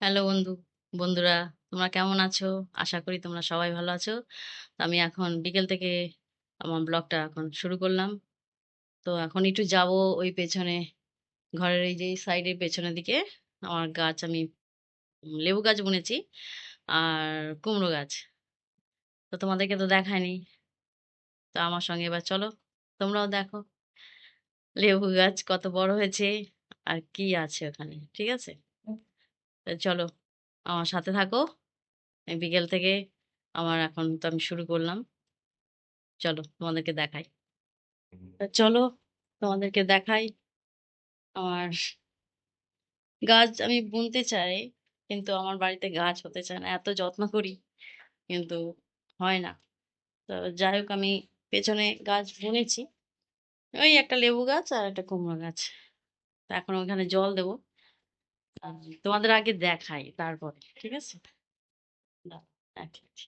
Hello বন্ধুরা তোমরা কেমন আছো? আশা করি তোমরা সবাই ভালো আছো। তো আমি এখন বিকেল থেকে আমার ব্লগটা এখন শুরু করলাম। তো এখন একটু যাবো ওই পেছনে ঘরের এই যে সাইডের পেছনের দিকে আমার গাছ আমি লেবু গাছ বুনেছি আর কুমড়ো গাছ। তো তোমাদেরকে তো দেখায়নি। তো আমার সঙ্গে এবার চলো তোমরাও দেখো লেবু গাছ কত বড় হয়েছে আর কি আছে ওখানে। ঠিক আছে? তো চলো আমার সাথে থাকো। এই বিকেল থেকে আমার এখন তো আমি শুরু করলাম। চলো তোমাদেরকে দেখাই। তা চলো তোমাদেরকে দেখাই আমার গাছ আমি বুনতে চাই, কিন্তু আমার বাড়িতে গাছ হতে চায় না, এত যত্ন করি কিন্তু হয় না। তো যাই হোক আমি পেছনে গাছ বুনেছি, ওই একটা লেবু গাছ আর একটা কুমড়ো গাছ। তো এখন ওখানে জল দেবো। তোমাদের আগে দেখাই তারপরে, ঠিক আছে? দাঁড়াও, এক মিনিট।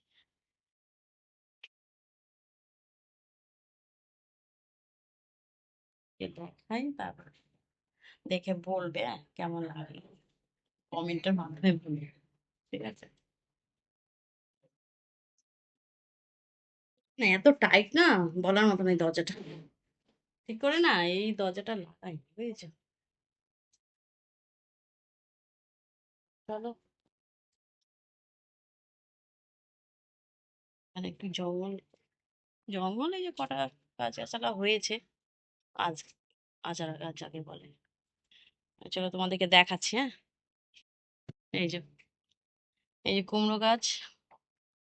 দেখাই তারপর দেখে বলবে কেমন লাগলো, কমেন্টের মাধ্যমে বলবে। ঠিক আছে? না এত টাইট না, বলার মতো এই দরজাটা ঠিক করে না এই দরজাটা লাগাই, বুঝেছো? চলো মানে একটু জঙ্গল জঙ্গল এই যে কটা গাছ গাছালা হয়েছে আজ, আচারা গাছ যাকে বলে। চলো তোমাদেরকে দেখাচ্ছি। হ্যাঁ, এই যে এই যে কুমড়ো গাছ,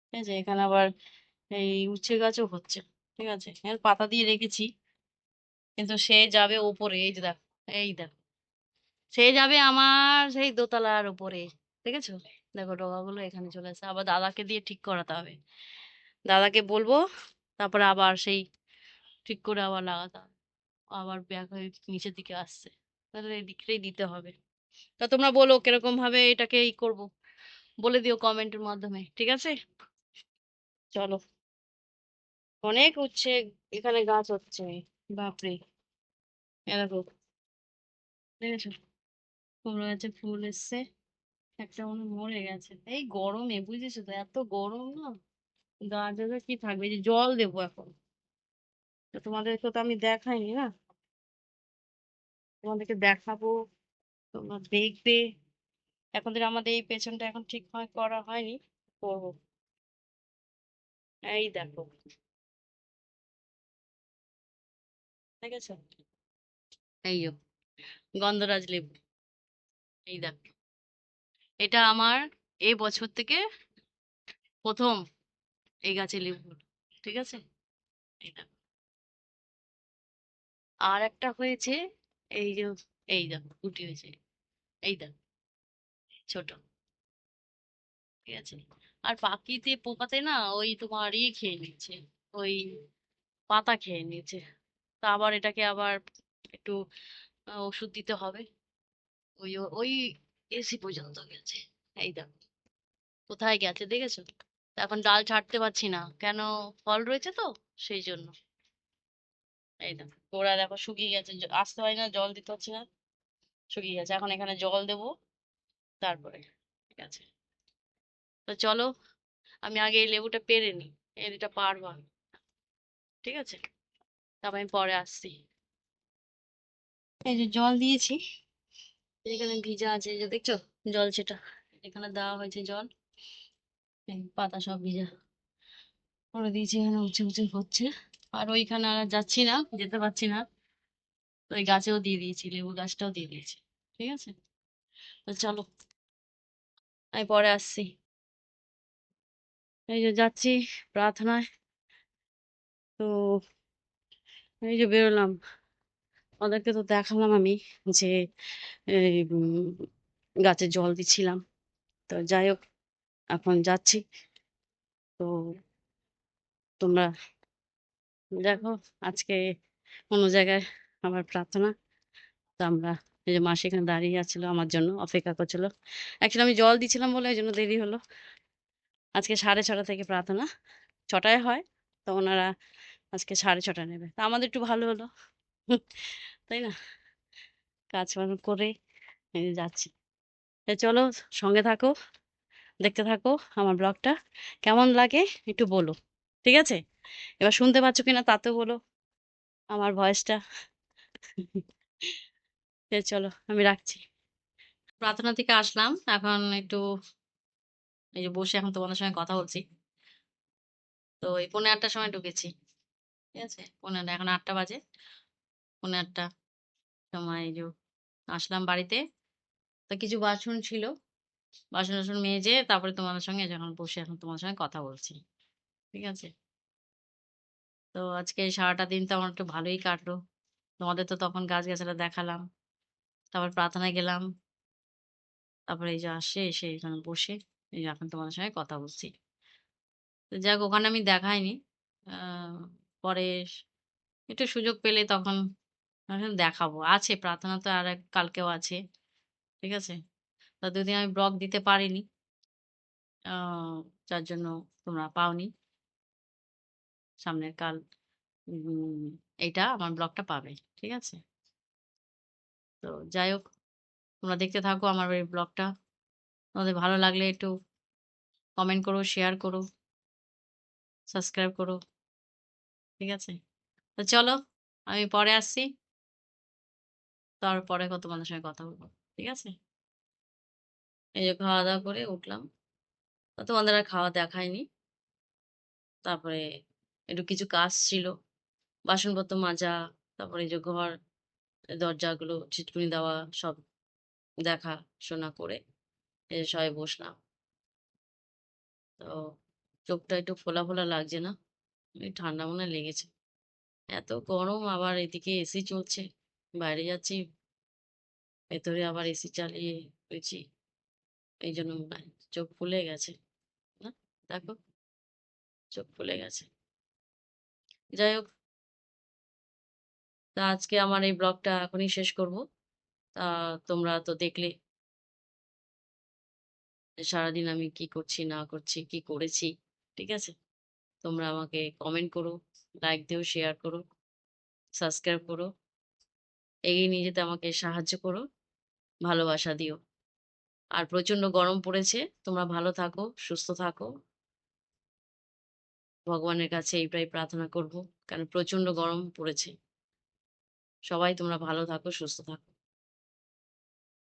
ঠিক আছে? এখানে আবার এই উচ্ছে গাছও হচ্ছে। ঠিক আছে, এর পাতা দিয়ে রেখেছি, কিন্তু সে যাবে ওপরে। এই যে দেখো, এই দেখো, সে যাবে আমার সেই দোতলার উপরে। দেখেছো? দেখো ডগাগুলো এখানে চলে আসে, আবার দাদাকে দিয়ে ঠিক করাতে হবে। দাদাকে বলবো, তারপরে আবার সেই ঠিক করে আবার লাগাতে হবে। আবার ব্যাক হয়ে নিচের দিকে আসছে, তাহলে এই দিকটাই দিতে হবে। তা তোমরা বলো কিরকম ভাবে এটাকে করব, বলে দিও কমেন্টের মাধ্যমে, ঠিক আছে? চলো, অনেক উচ্ছে এখানে গাছ হচ্ছে, বাপরে। এ দেখো, দেখেছো? কুমড়ো গাছে ফুল এসছে, একটা মনে হয় মরে গেছে এই গরমে, বুঝেছো তো এত গরম না, গাছে কি থাকবে। এই যে জল দেবো এখন, তো তোমাদেরকে তো আমি দেখাইনি না, তোমাদেরকে দেখাবো, তোমরা দেখবে। এখন থেকে আমাদের এই পেছনটা এখন ঠিক করা হয়নি, করবো। এই দেখো, ঠিক আছে? এই যো গন্ধরাজ লেবু, এই দেখো, এটা আমার এই বছর থেকে প্রথম এই গাছে লেবু হলো। ঠিক আছে? এই দেখো, আর একটা হয়েছে, এই যে এই দেখো গুটি হয়েছে, এই দেখো ছোট। ঠিক আছে? আর পাখিতে পোকাতে না ওই তোমার খেয়ে নিচ্ছে, ওই পাতা খেয়ে নিচ্ছে। তা আবার এটাকে আবার একটু ওষুধ দিতে হবে। ওই ওই এসি পর্যন্ত গেছে, এই দেখো কোথায় গেছে, দেখেছো? তা এখন ডাল ছাড়তে পারছি না কেন, ফল রয়েছে তো সেই জন্য। এই দেখো গোড়া দেখো শুকিয়ে গেছে, আসতে হয় না, জল দিতে হচ্ছে না, শুকিয়ে গেছে। এখন এখানে জল দেবো তারপরে, ঠিক আছে? তো চলো আমি আগে এই লেবুটা পেরে নিই, এটা পারবো আমি, ঠিক আছে? তারপর আমি পরে আসছি। এই যে জল দিয়েছি, এখানে ভিজা আছে, এই যে দেখছো জল সেটা এখানে দেওয়া হয়েছে জল, এই পাতা সব ভিজা করে দিয়েছি, এখানে উঁচু উঁচু হচ্ছে। আর ওইখানে আর যাচ্ছি না, যেতে পারছি না, তো ওই গাছেও দিয়ে দিয়েছি, লেবু গাছটাও দিয়ে দিয়েছি। ঠিক আছে? তো চলো আমি পরে আসছি। এই যে যাচ্ছি প্রার্থনায়, তো এই যে বেরোলাম, ওদেরকে তো দেখালাম আমি যে এই গাছে জল দিচ্ছিলাম। তো যাই হোক এখন যাচ্ছি, তো তোমরা দেখো আজকে অন্য জায়গায় আমার প্রার্থনা। তো আমরা, এই যে মাসি এখানে দাঁড়িয়ে আছিল আমার জন্য, অপেক্ষা করছিল। অ্যাকচুয়ালি আমি জল দিচ্ছিলাম বলে এই জন্য দেরি হলো। আজকে 6:30 থেকে প্রার্থনা, 6টায় হয়, তো ওনারা আজকে 6:30 নেবে, তা আমাদের একটু ভালো হলো। তাই না? কাজ বাজ করে এই যে যাচ্ছি। চলো সঙ্গে থাকো, দেখতে থাকো আমার ব্লগটা। কেমন লাগে একটু বলো, ঠিক আছে? এবার শুনতে পাচ্ছ কিনা তাতেও বলো আমার ভয়েসটা। চলো আমি রাখছি। প্রার্থনা থেকে আসলাম, এখন একটু এই যে বসে এখন তোমাদের সঙ্গে কথা বলছি। তো এই 8:45 সময় ঢুকেছি, ঠিক আছে? 8:45, এখন 8টা বাজে। 8:45 সময় এই যে আসলাম বাড়িতে। তো কিছু বাসন ছিল, বাসন টাসন মেজে তারপরে তোমাদের সঙ্গে যখন বসে এখন তোমাদের সঙ্গে কথা বলছি, ঠিক আছে? তো আজকে সারাটা দিন তো আমার একটু ভালোই কাটলো। তোমাদের তো তখন গাছগাছালি দেখালাম, তারপর প্রার্থনায় গেলাম, তারপরে এই যে এসে এখানে বসে এই যে এখন তোমাদের সঙ্গে কথা বলছি। তো যাক, ওখানে আমি দেখাইনি। পরে একটু সুযোগ পেলে তখন ভাবলাম দেখাবো। আছে প্রার্থনা তো কালকেও আছে, ঠিক আছে? তো ২ দিন আমি ব্লগ দিতে পারিনি। আ যার জন্য তোমরা পাওনি। সামনের কাল উম এইটা আমার ব্লগটা পাবে, ঠিক আছে? তো যাই হোক, তোমরা দেখতে থাকো আমার এই ব্লগটা। তোমাদের ভালো লাগলে একটু কমেন্ট করো, শেয়ার করো, সাবস্ক্রাইব করো, ঠিক আছে? তো চলো আমি পরে আসছি। তারপরে তোমাদের সঙ্গে কথা বলবো, ঠিক আছে? এই যে খাওয়া-দাওয়া করে উঠলাম। তো তোমাদের আর খাওয়া দেখায়নি। তারপরে একটু কিছু কাজ ছিল। বাসনপত্র মাজা, তারপরে এই যে ঘর দরজাগুলো ছিটকুনি দেওয়া সব দেখাশোনা করে এই যে সবাই বসলাম। তো চোখটা একটু ফোলা, ফোলা লাগছে না? এই ঠান্ডা মনে হয় লেগেছে। এত গরম, আবার এদিকে এসি চলছে। বাইরে যাচ্ছি, ভেতরে আবার এসি চালিয়ে রয়েছি। এইজন্য মনে হয় চোখ ফুলে গেছে। না? দেখো, চোখ ফুলে গেছে। যাই হোক, তা আজকে আমার এই ব্লগটা এখনই শেষ করব। তা তোমরা তো দেখলে যে সারাদিন আমি কি করছি না করছি, কি করেছি, ঠিক আছে? তোমরা আমাকে কমেন্ট করো, লাইক দিও, শেয়ার করো, সাবস্ক্রাইব করো। এগিয়ে নিয়ে যেতে আমাকে সাহায্য করো, ভালোবাসা দিও। আর প্রচন্ড গরম পড়েছে। তোমরা ভালো থাকো, সুস্থ থাকো। ভগবানের কাছে এইটাই প্রার্থনা করব। কারণ প্রচন্ড গরম পড়েছে। সবাই তোমরা ভালো থাকো, সুস্থ থাকো।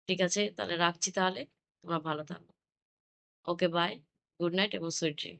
ঠিক আছে? তাহলে রাখছি তাহলে। তোমরা ভালো থাকো। Okay bye. গুড নাইট এবং সুইট ড্রিম।